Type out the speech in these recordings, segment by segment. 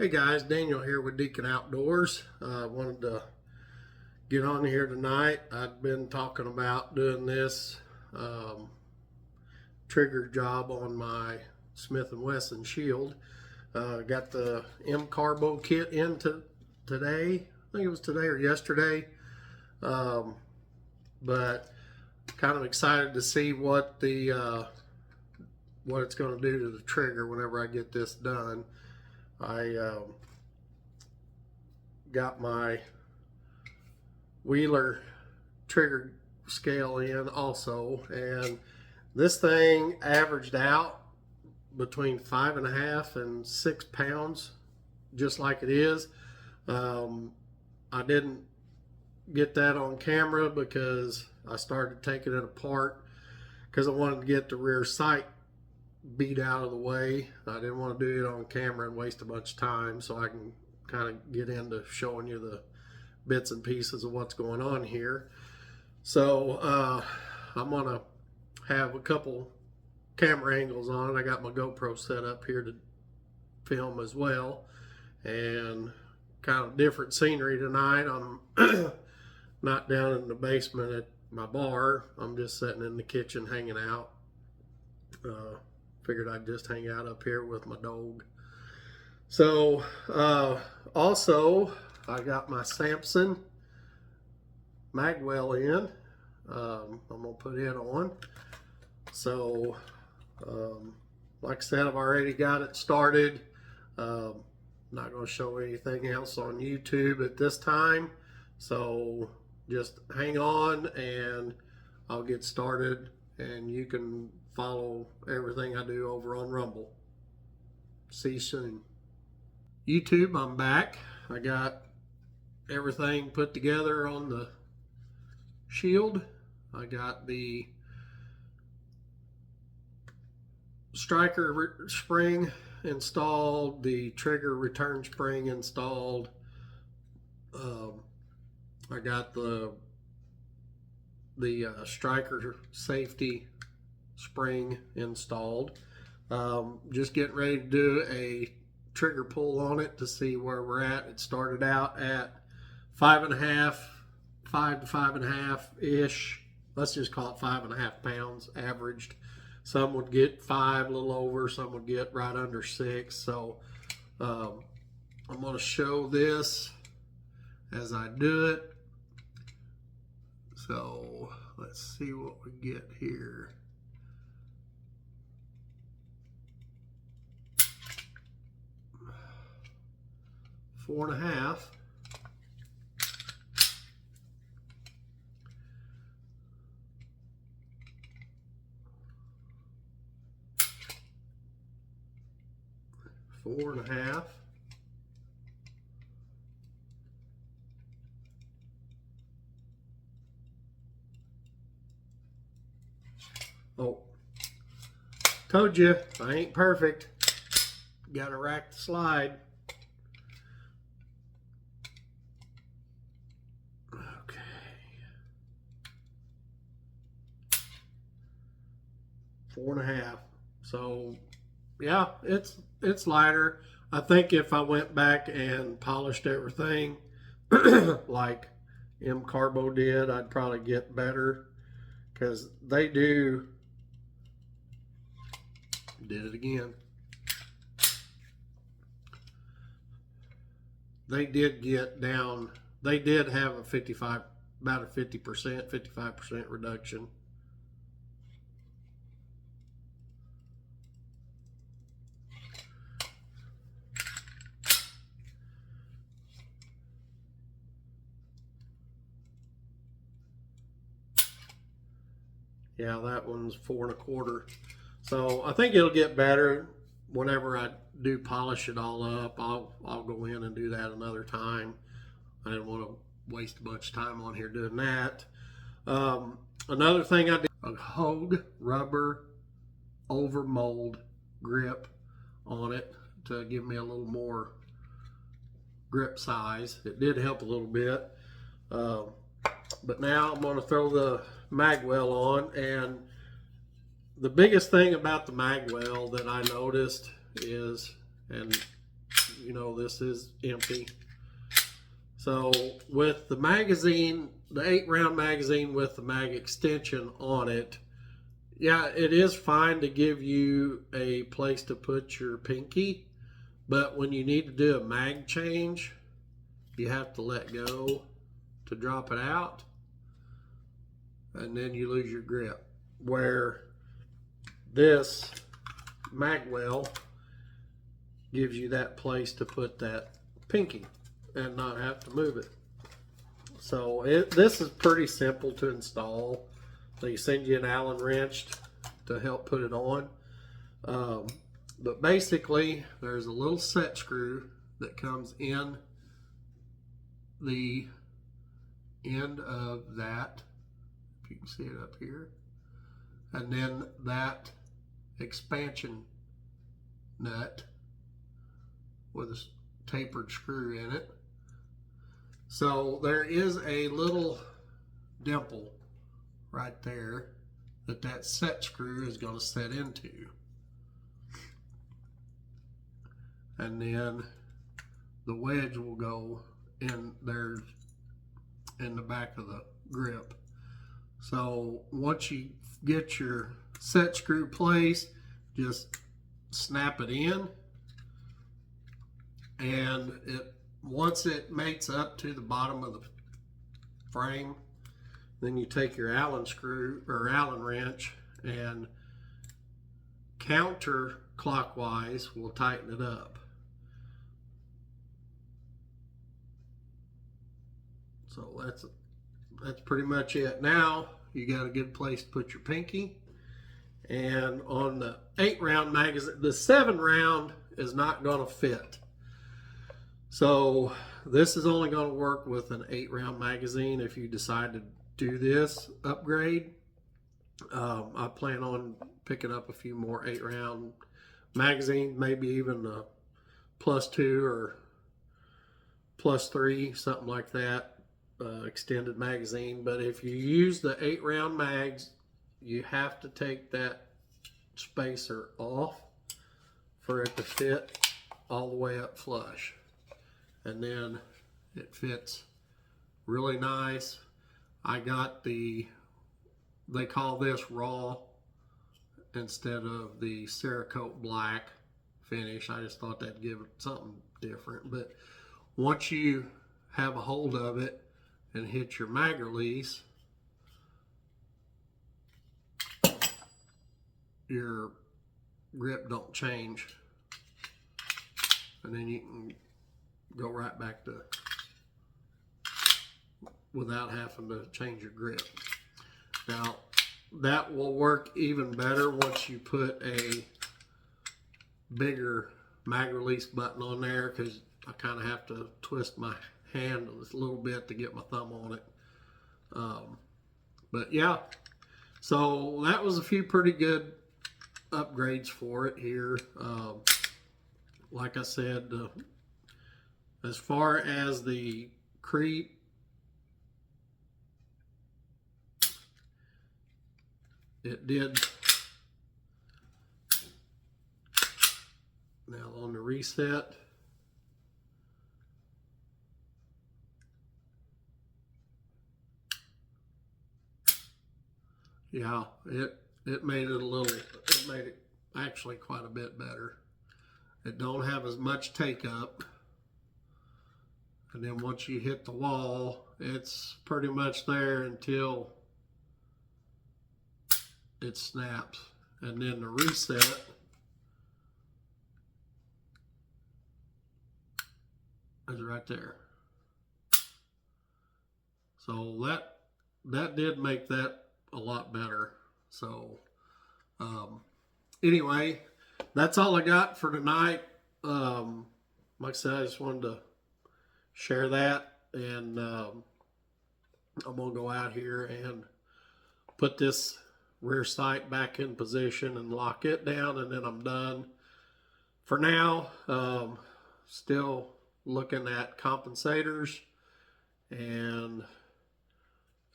Hey guys, Daniel here with Deacon Outdoors. I wanted to get on here tonight. I've been talking about doing this trigger job on my Smith & Wesson Shield. Got the M-Carbo kit in today. I think it was today or yesterday. But kind of excited to see what it's going to do to the trigger whenever I get this done. I got my Wheeler trigger scale in also, and this thing averaged out between 5.5 and 6 pounds, just like it is. I didn't get that on camera because I started taking it apart because I wanted to get the rear sight beat out of the way. I didn't want to do it on camera and waste a bunch of time, so I can kind of get into showing you the bits and pieces of what's going on here. So I'm gonna have a couple camera angles on it. I got my GoPro set up here to film as well, and kind of different scenery tonight. I'm not down in the basement at my bar. I'm just sitting in the kitchen hanging out. Figured I'd just hang out up here with my dog. So also I got my Samson Magwell in. I'm gonna put it on. So like I said, I've already got it started. Not gonna show anything else on YouTube at this time, so just hang on and I'll get started, and you can follow everything I do over on Rumble. See you soon. YouTube, I'm back. I got everything put together on the Shield. I got the striker spring installed, the trigger return spring installed. I got the striker safety spring installed. Just getting ready to do a trigger pull on it to see where we're at. It started out at 5 to 5.5 ish. Let's just call it 5.5 pounds averaged. Some would get 5, a little over, some would get right under 6. So I'm going to show this as I do it. So let's see what we get here. Four and a half. Four and a half. Oh, told you I ain't perfect. Gotta rack the slide. Okay. Four and a half. So yeah, it's lighter. I think if I went back and polished everything like M-Carbo did, I'd probably get better, because they did it again. They did get down. They did have a 55, about a 50%, 55% reduction. Yeah, that one's 4 1/4. So I think it'll get better whenever I do polish it all up. I'll go in and do that another time. I didn't want to waste a bunch of time on here doing that. Another thing I did, a Hogue rubber over mold grip on it to give me a little more grip size. It did help a little bit. But now I'm going to throw the Magwell on, and the biggest thing about the Magwell that I noticed is, and you know this is empty. So with the magazine, the 8-round magazine with the mag extension on it, yeah, it is fine to give you a place to put your pinky, but when you need to do a mag change, you have to let go to drop it out, and then you lose your grip. Where this Magwell gives you that place to put that pinky and not have to move it. So this is pretty simple to install. They send you an Allen wrench to help put it on. But basically, there's a little set screw that comes in the end of that, if you can see it up here, and then that expansion nut with a tapered screw in it. So there is a little dimple right there that set screw is going to set into, and then the wedge will go in there in the back of the grip. So once you get your set screw placed, just snap it in, and once it mates up to the bottom of the frame, then you take your Allen screw or Allen wrench and counterclockwise will tighten it up. So that's pretty much it. Now you got a good place to put your pinky. And on the 8-round magazine, the 7-round is not going to fit. So this is only going to work with an 8-round magazine if you decide to do this upgrade. I plan on picking up a few more 8-round magazines, maybe even a +2 or +3, something like that, extended magazine. But if you use the 8-round mags, you have to take that spacer off for it to fit all the way up flush, and then it fits really nice. I got they call this raw instead of the Cerakote black finish. I just thought that'd give it something different. But once you have a hold of it and hit your mag release, your grip don't change, and then you can go right back to without having to change your grip. Now that will work even better once you put a bigger mag release button on there, because I kind of have to twist my hand a little bit to get my thumb on it. But yeah, so that was a few pretty good upgrades for it here. Like I said, as far as the creep, it did. Now on the reset, yeah, it made it a little, it made it actually quite a bit better. It don't have as much take up, and then once you hit the wall, it's pretty much there until it snaps, and then the reset is right there. So that did make that a lot better. So anyway, that's all I got for tonight. Like I said, I just wanted to share that, and I'm gonna go out here and put this rear sight back in position and lock it down, and then I'm done for now. Still looking at compensators, and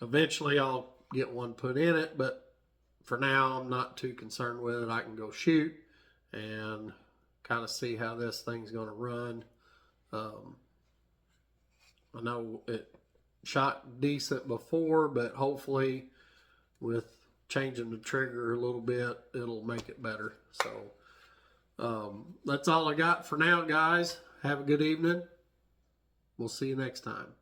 eventually I'll get one put in it, but for now I'm not too concerned with it. I can go shoot and kind of see how this thing's going to run. I know it shot decent before, but hopefully with changing the trigger a little bit, it'll make it better. So that's all I got for now, guys. Have a good evening. We'll see you next time.